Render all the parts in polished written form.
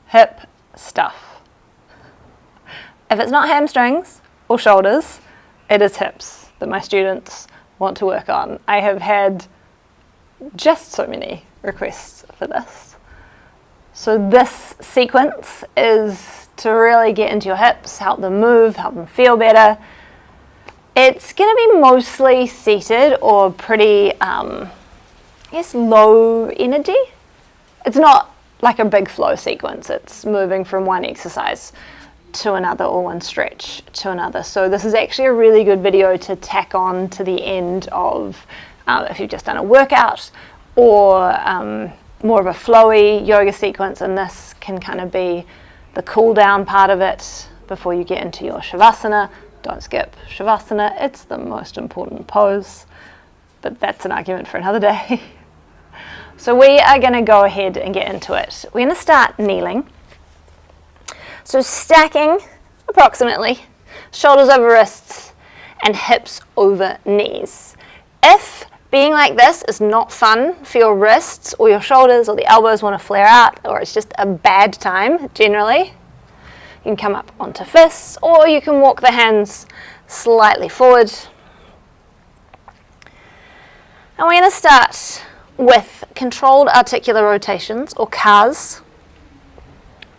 hip stuff. If it's not hamstrings or shoulders, it is hips that my students want to work on. I have had just so many requests for this. So this sequence is to really get into your hips, help them move, help them feel better. It's going to be mostly seated or pretty, low energy. It's not like a big flow sequence. It's moving from one exercise to another or one stretch to another. So this is actually a really good video to tack on to the end of if you've just done a workout or more of a flowy yoga sequence, and this can kind of be the cool down part of it before you get into your shavasana. Don't skip shavasana, it's the most important pose, but that's an argument for another day. So we are going to go ahead and get into it. We're going to start kneeling. So stacking approximately shoulders over wrists and hips over knees. If being like this is not fun for your wrists or your shoulders or the elbows want to flare out, or it's just a bad time generally, you can come up onto fists, or you can walk the hands slightly forward. And we're going to start with controlled articular rotations, or CARs,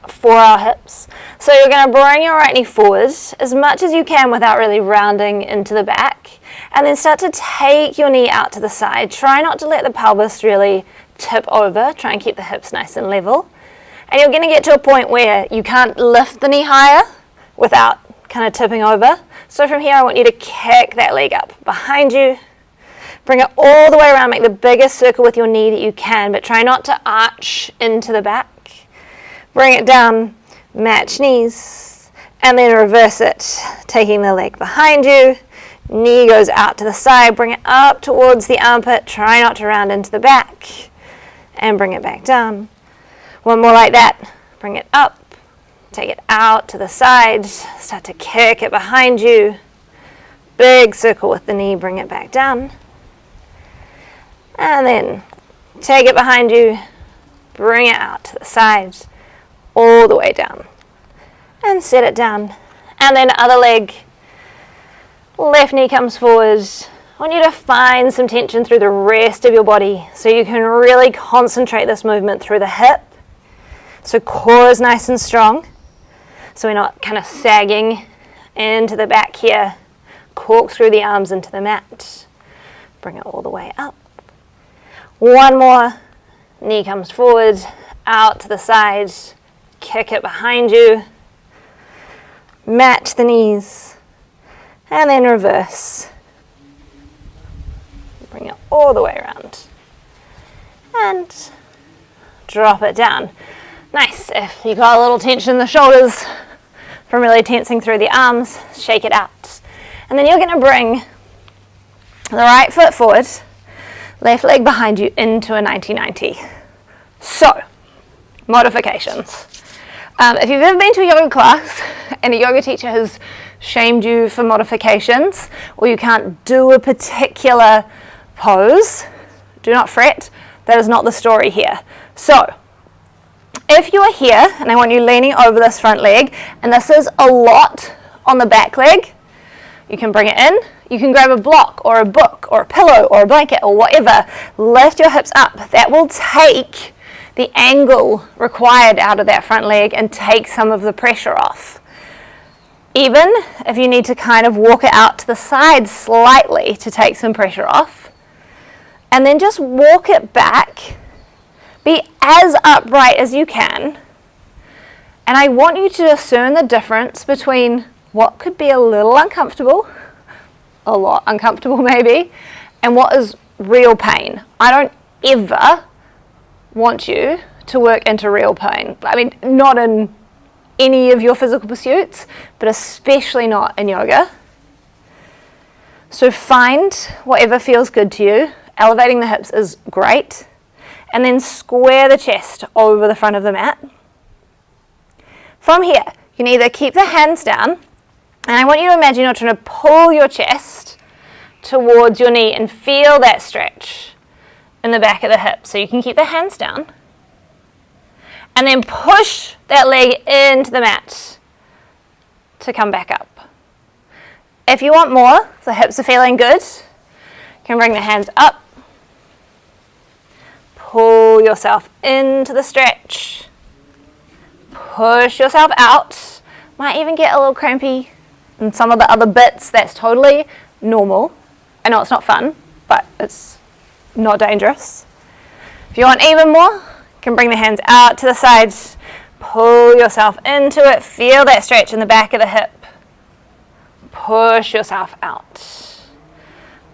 for our hips. So you're going to bring your right knee forward as much as you can without really rounding into the back, and then start to take your knee out to the side. Try not to let the pelvis really tip over. Try and keep the hips nice and level. And you're going to get to a point where you can't lift the knee higher without kind of tipping over. So from here I want you to kick that leg up behind you. Bring it all the way around. Make the biggest circle with your knee that you can, but try not to arch into the back. Bring it down, match knees, and then reverse it, taking the leg behind you. Knee goes out to the side. Bring it up towards the armpit. Try not to round into the back. And bring it back down. One more like that. Bring it up, take it out to the side, start to kick it behind you. Big circle with the knee, bring it back down. And then take it behind you, bring it out to the side, all the way down. And set it down. And then other leg, left knee comes forward. I want you to find some tension through the rest of your body so you can really concentrate this movement through the hip. So core is nice and strong, so we're not kind of sagging into the back here. Cork through the arms into the mat. Bring it all the way up. One more. Knee comes forward, out to the side. Kick it behind you. Match the knees. And then reverse. Bring it all the way around. And drop it down. Nice. If you got a little tension in the shoulders from really tensing through the arms, shake it out. And then you're going to bring the right foot forward, left leg behind you into a 90-90. So, modifications. If you've ever been to a yoga class and a yoga teacher has shamed you for modifications, or you can't do a particular pose, do not fret. That is not the story here. So, if you are here, and I want you leaning over this front leg, and this is a lot on the back leg, you can bring it in. You can grab a block or a book or a pillow or a blanket or whatever. Lift your hips up. That will take the angle required out of that front leg and take some of the pressure off. Even if you need to kind of walk it out to the side slightly to take some pressure off, and then just walk it back. Be as upright as you can, and I want you to discern the difference between what could be a little uncomfortable, a lot uncomfortable maybe, and what is real pain. I don't ever want you to work into real pain. I mean, not in any of your physical pursuits, but especially not in yoga. So find whatever feels good to you. Elevating the hips is great. And then square the chest over the front of the mat. From here, you can either keep the hands down, and I want you to imagine you're trying to pull your chest towards your knee and feel that stretch in the back of the hip. So you can keep the hands down. And then push that leg into the mat to come back up. If you want more, if the hips are feeling good, you can bring the hands up. Pull yourself into the stretch. Push yourself out. Might even get a little crampy in some of the other bits. That's totally normal. I know it's not fun, but it's not dangerous. If you want even more, you can bring the hands out to the sides. Pull yourself into it. Feel that stretch in the back of the hip. Push yourself out.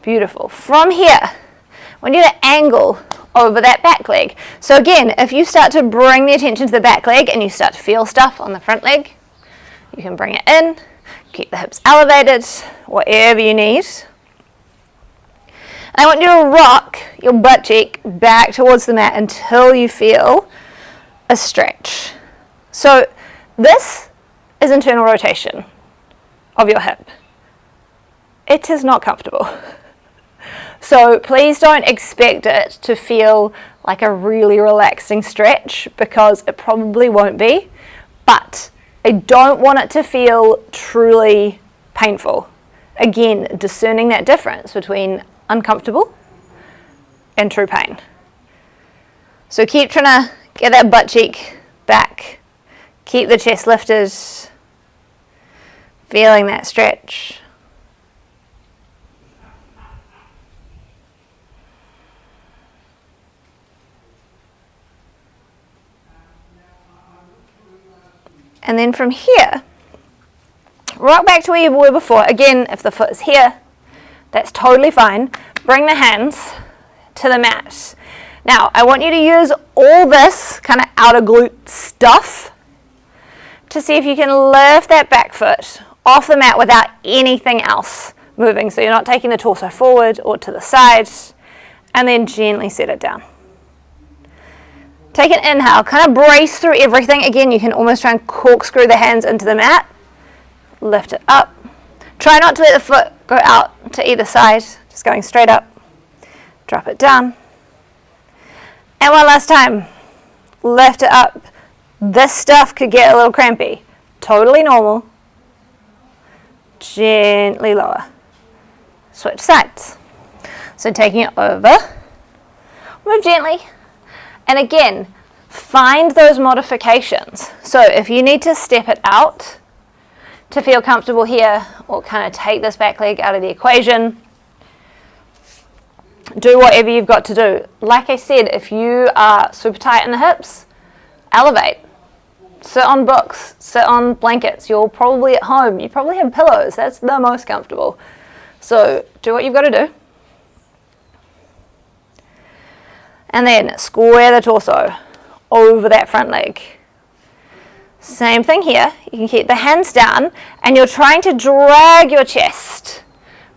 Beautiful. From here, I want you to angle over that back leg. So again, if you start to bring the attention to the back leg and you start to feel stuff on the front leg, you can bring it in, keep the hips elevated, whatever you need. And I want you to rock your butt cheek back towards the mat until you feel a stretch. So this is internal rotation of your hip. It is not comfortable. So please don't expect it to feel like a really relaxing stretch, because it probably won't be, but I don't want it to feel truly painful. Again, discerning that difference between uncomfortable and true pain. So keep trying to get that butt cheek back. Keep the chest lifted, feeling that stretch. And then from here, rock back to where you were before. Again, if the foot is here, that's totally fine. Bring the hands to the mat. Now, I want you to use all this kind of outer glute stuff to see if you can lift that back foot off the mat without anything else moving. So you're not taking the torso forward or to the side, and then gently set it down. Take an inhale, kind of brace through everything. Again, you can almost try and corkscrew the hands into the mat. Lift it up. Try not to let the foot go out to either side, just going straight up. Drop it down. And one last time, lift it up. This stuff could get a little crampy. Totally normal. Gently lower. Switch sides. So taking it over, move gently. And again, find those modifications. So if you need to step it out to feel comfortable here, or kind of take this back leg out of the equation, do whatever you've got to do. Like I said, if you are super tight in the hips, elevate. Sit on books, sit on blankets. You're probably at home. You probably have pillows. That's the most comfortable. So do what you've got to do. And then square the torso over that front leg. Same thing here. You can keep the hands down, and you're trying to drag your chest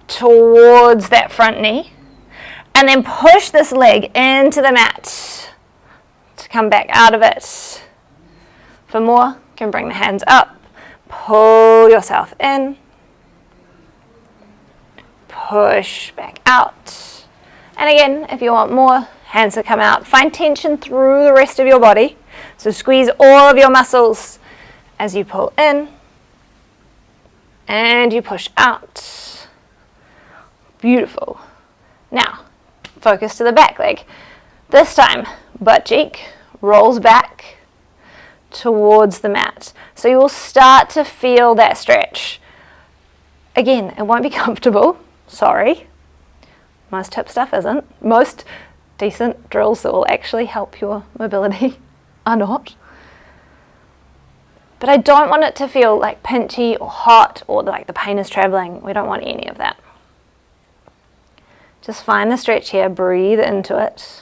towards that front knee, and then push this leg into the mat to come back out of it. For more, you can bring the hands up, pull yourself in, push back out. And again, if you want more, hands to come out. Find tension through the rest of your body. So squeeze all of your muscles as you pull in and you push out. Beautiful. Now, focus to the back leg. This time, butt cheek rolls back towards the mat. So you will start to feel that stretch. Again, it won't be comfortable. Sorry. Most hip stuff isn't. Most decent drills that will actually help your mobility are not. But I don't want it to feel like pinchy or hot or like the pain is traveling. We don't want any of that. Just find the stretch here, breathe into it.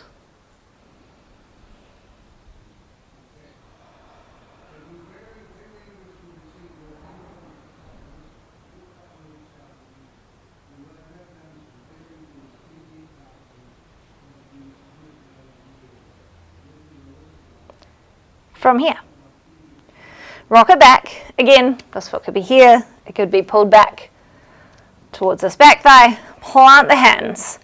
From here, rock it back. Again, this foot could be here, it could be pulled back towards this back thigh. Plant the hands.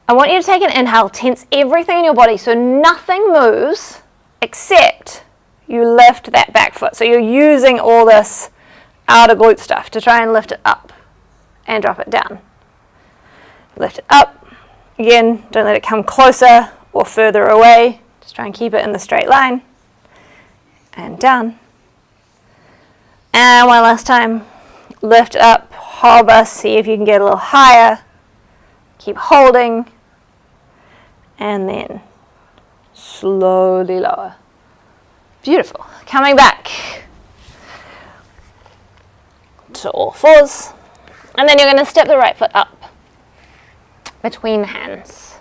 I want you to take an inhale, tense everything in your body so nothing moves except you lift that back foot. So you're using all this outer glute stuff to try and lift it up and drop it down. Lift it up. Again, don't let it come closer or further away. Just try and keep it in the straight line. And down. And one last time. Lift up, hover, see if you can get a little higher. Keep holding. And then slowly lower. Beautiful. Coming back to all fours. And then you're going to step the right foot up between the hands.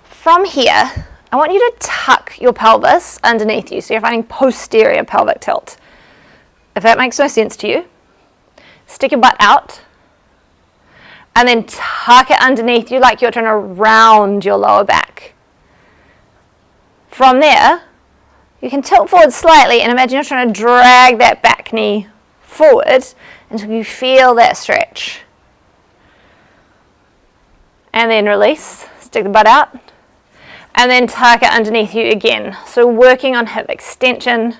From here, I want you to tuck your pelvis underneath you. So you're finding posterior pelvic tilt. If that makes no sense to you, stick your butt out and then tuck it underneath you like you're trying to round your lower back. From there, you can tilt forward slightly and imagine you're trying to drag that back knee forward until you feel that stretch. And then release, stick the butt out, and then tuck it underneath you again. So working on hip extension.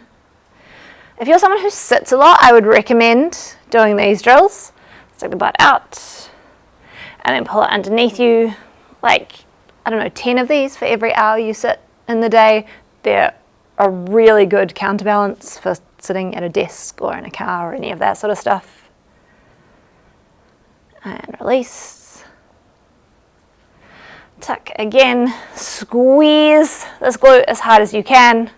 If you're someone who sits a lot, I would recommend doing these drills. Stick the butt out, and then pull it underneath you, like, 10 of these for every hour you sit in the day. They're a really good counterbalance for sitting at a desk or in a car or any of that sort of stuff. And release. Tuck again. Squeeze this glute as hard as you can.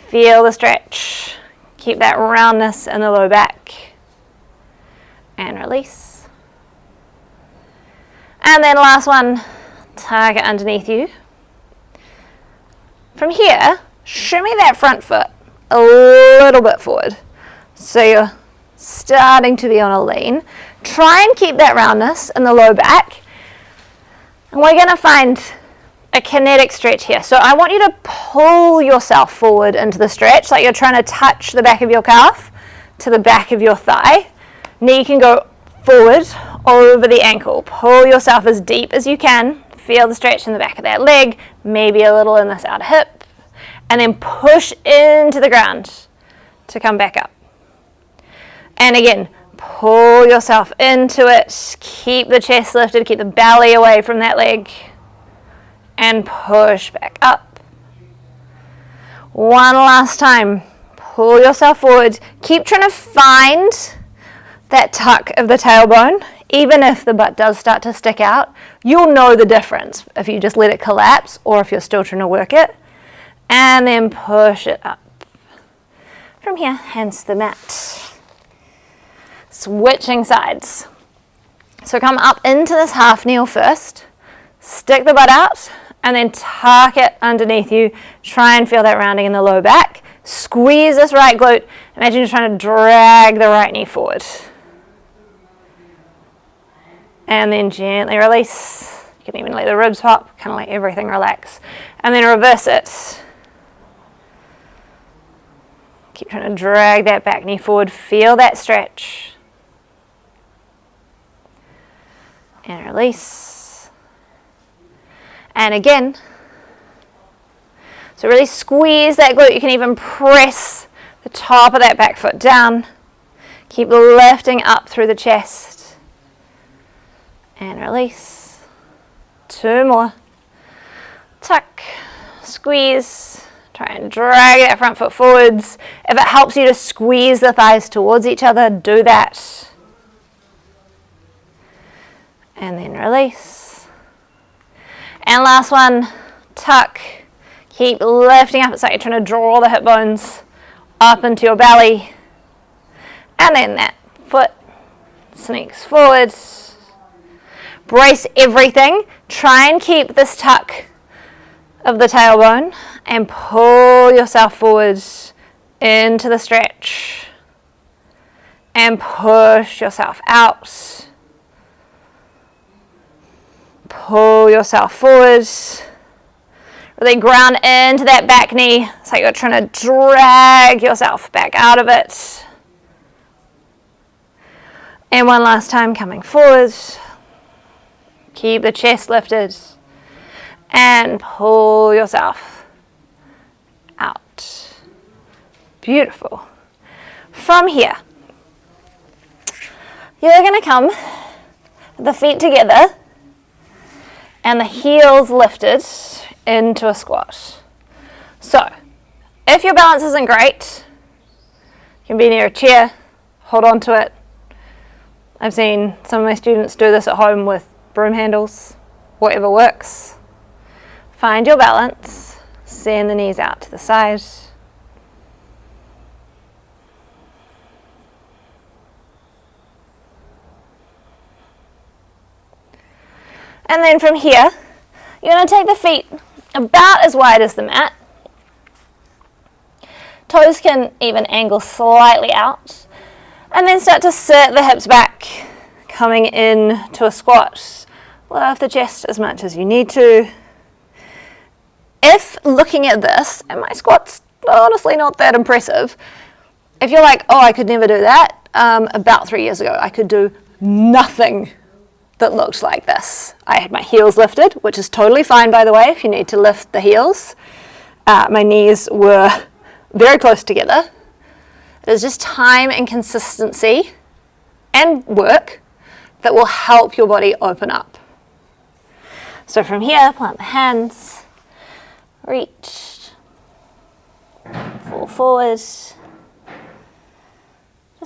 Feel the stretch. Keep that roundness in the low back. And release. And then last one, tuck it underneath you. From here, shimmy that front foot a little bit forward. So you're starting to be on a lean. Try and keep that roundness in the low back. And we're going to find a kinetic stretch here. So I want you to pull yourself forward into the stretch, like you're trying to touch the back of your calf to the back of your thigh. Knee can go forward over the ankle. Pull yourself as deep as you can. Feel the stretch in the back of that leg, maybe a little in this outer hip. And then push into the ground to come back up. And again, pull yourself into it. Keep the chest lifted, keep the belly away from that leg. And push back up. One last time. Pull yourself forward. Keep trying to find that tuck of the tailbone. Even if the butt does start to stick out, you'll know the difference if you just let it collapse or if you're still trying to work it. And then push it up. From here, hands to the mat. Switching sides. So come up into this half kneel first. Stick the butt out and then tuck it underneath you. Try and feel that rounding in the low back. Squeeze this right glute. Imagine you're trying to drag the right knee forward. And then gently release. You can even let the ribs pop, kind of let everything relax. And then reverse it. Keep trying to drag that back knee forward. Feel that stretch. And release. And again. So really squeeze that glute. You can even press the top of that back foot down. Keep lifting up through the chest. And release. 2 more. Tuck. Squeeze. Try and drag that front foot forwards. If it helps you to squeeze the thighs towards each other, do that. And then release. And last one. Tuck. Keep lifting up. It's like you're trying to draw the hip bones up into your belly. And then that foot sneaks forward. Brace everything. Try and keep this tuck of the tailbone and pull yourself forward into the stretch. And push yourself out. Pull yourself forward. Really ground into that back knee. It's like you're trying to drag yourself back out of it. And one last time, coming forward. Keep the chest lifted. And pull yourself Beautiful. From here, you're going to come with the feet together and the heels lifted into a squat. So, if your balance isn't great, you can be near a chair, hold on to it. I've seen some of my students do this at home with broom handles, whatever works. Find your balance, send the knees out to the side. And then from here, you're going to take the feet about as wide as the mat. Toes can even angle slightly out. And then start to sit the hips back, coming in to a squat. Lift the chest as much as you need to. If looking at this, and my squat's honestly not that impressive, if you're like, oh, I could never do that, about 3 years ago, I could do nothing that looked like this. I had my heels lifted, which is totally fine, by the way, if you need to lift the heels. My knees were very close together. There's just time and consistency and work that will help your body open up. So from here, plant the hands, reach, fall forward. Just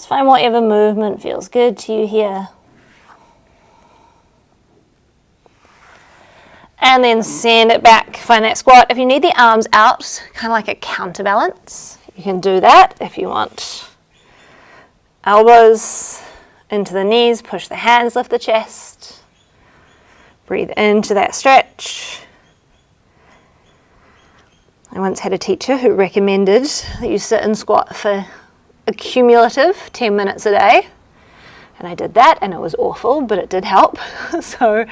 find whatever movement feels good to you here. And then send it back, find that squat. If you need the arms out, kind of like a counterbalance, you can do that if you want. Elbows into the knees, push the hands, lift the chest. Breathe into that stretch. I once had a teacher who recommended that you sit and squat for a cumulative 10 minutes a day. And I did that and it was awful, but it did help. So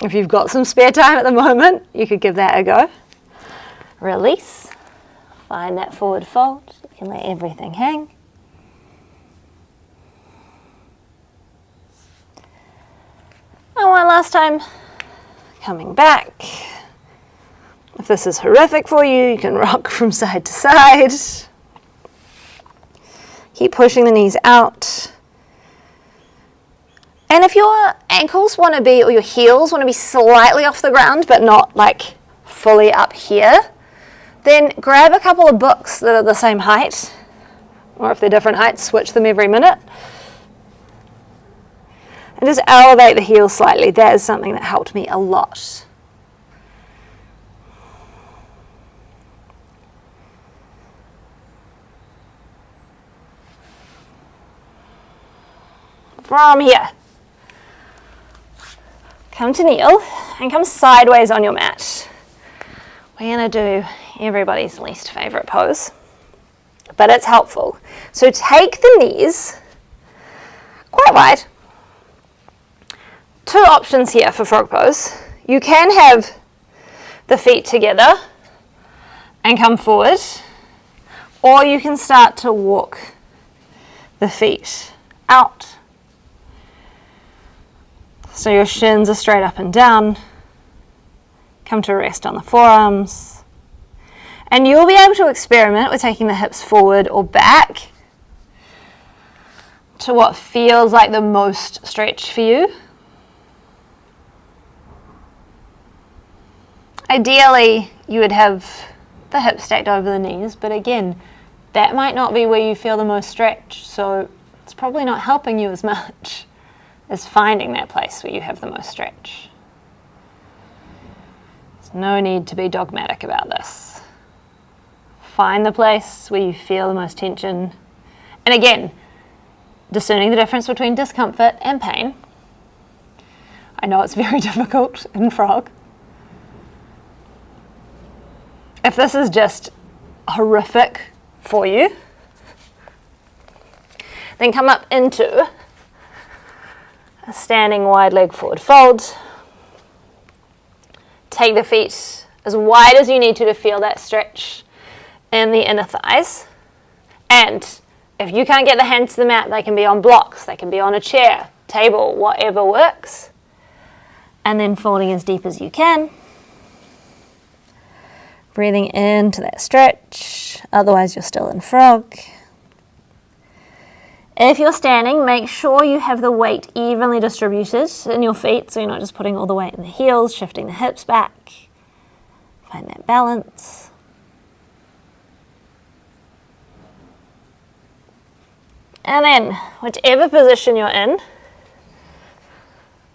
if you've got some spare time at the moment, you could give that a go. Release. Find that forward fold. You can let everything hang. And one last time. Coming back. If this is horrific for you, you can rock from side to side. Keep pushing the knees out. And if your ankles want to be, or your heels want to be slightly off the ground, but not like fully up here, then grab a couple of books that are the same height, or if they're different heights, switch them every minute. And just elevate the heels slightly. That is something that helped me a lot. From here, come to kneel and come sideways on your mat. We're going to do everybody's least favorite pose, but it's helpful. So take the knees quite wide. Two options here for frog pose. You can have the feet together and come forward, or you can start to walk the feet out. So your shins are straight up and down. Come to rest on the forearms. And you'll be able to experiment with taking the hips forward or back to what feels like the most stretch for you. Ideally, you would have the hips stacked over the knees, but again, that might not be where you feel the most stretch, so it's probably not helping you as much as finding that place where you have the most stretch. There's no need to be dogmatic about this. Find the place where you feel the most tension. And again, discerning the difference between discomfort and pain. I know it's very difficult in frog. If this is just horrific for you, then come up into a standing wide leg forward fold. Take the feet as wide as you need to feel that stretch in the inner thighs. And if you can't get the hands to the mat, they can be on blocks, they can be on a chair, table, whatever works. And then folding as deep as you can. Breathing into that stretch, otherwise you're still in frog. If you're standing, make sure you have the weight evenly distributed in your feet, so you're not just putting all the weight in the heels, shifting the hips back. Find that balance. And then, whichever position you're in,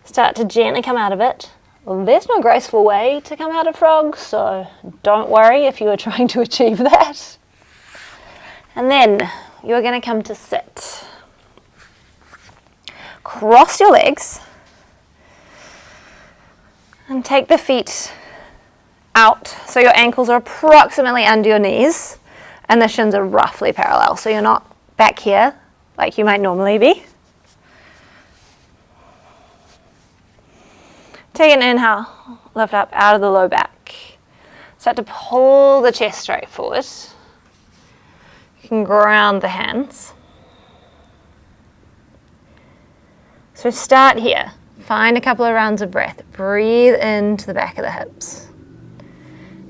start to gently come out of it. There's no graceful way to come out of frog, so don't worry if you are trying to achieve that. And then you're going to come to sit. Cross your legs and take the feet out so your ankles are approximately under your knees and the shins are roughly parallel, so you're not back here like you might normally be. Take an inhale, lift up out of the low back. Start to pull the chest straight forward. You can ground the hands. So start here. Find a couple of rounds of breath. Breathe into the back of the hips.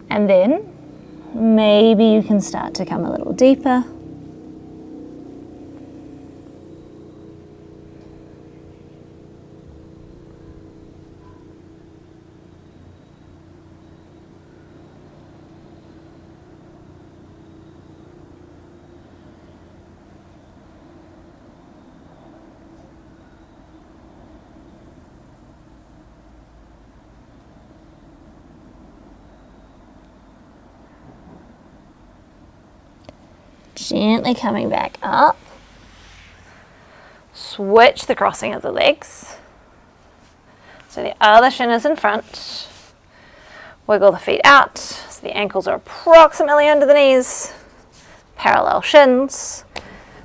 And then maybe you can start to come a little deeper. Gently coming back up. Switch the crossing of the legs. So the other shin is in front. Wiggle the feet out so the ankles are approximately under the knees. Parallel shins.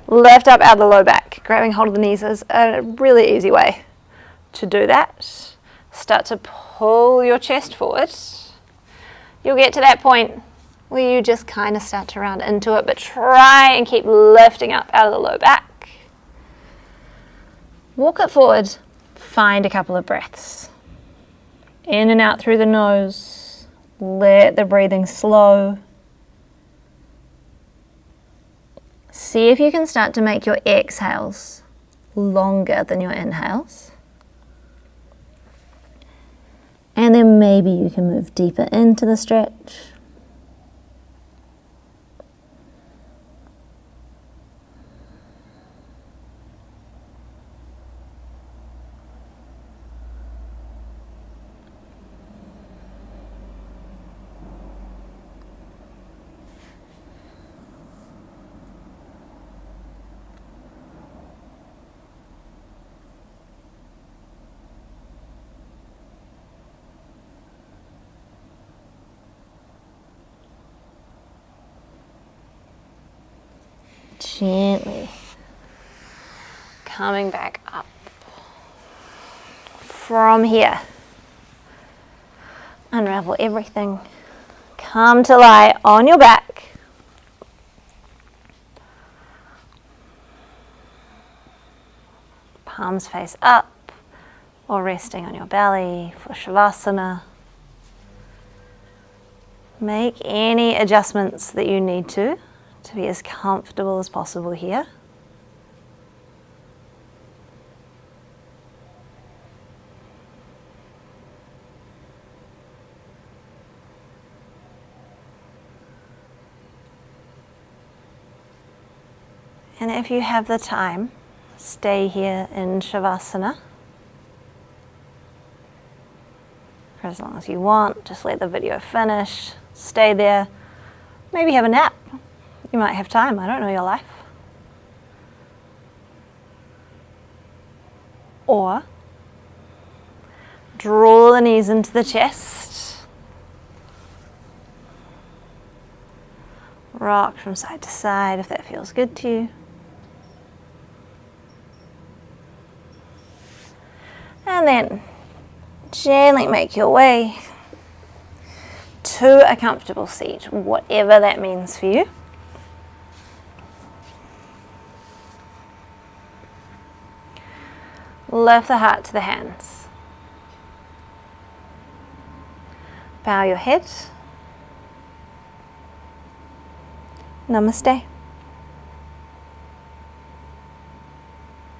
Lift up out of the low back. Grabbing hold of the knees is a really easy way to do that. Start to pull your chest forward. You'll get to that point where you just kind of start to round into it, but try and keep lifting up out of the low back. Walk it forward. Find a couple of breaths. In and out through the nose. Let the breathing slow. See if you can start to make your exhales longer than your inhales. And then maybe you can move deeper into the stretch. Gently coming back up. From here, unravel everything. Come to lie on your back. Palms face up or resting on your belly for Shavasana. Make any adjustments that you need to be as comfortable as possible here. And if you have the time, stay here in Shavasana for as long as you want. Just let the video finish. Stay there. Maybe have a nap. You might have time. I don't know your life. Or draw the knees into the chest. Rock from side to side if that feels good to you. And then gently make your way to a comfortable seat, whatever that means for you. Lift the heart to the hands. Bow your head. Namaste.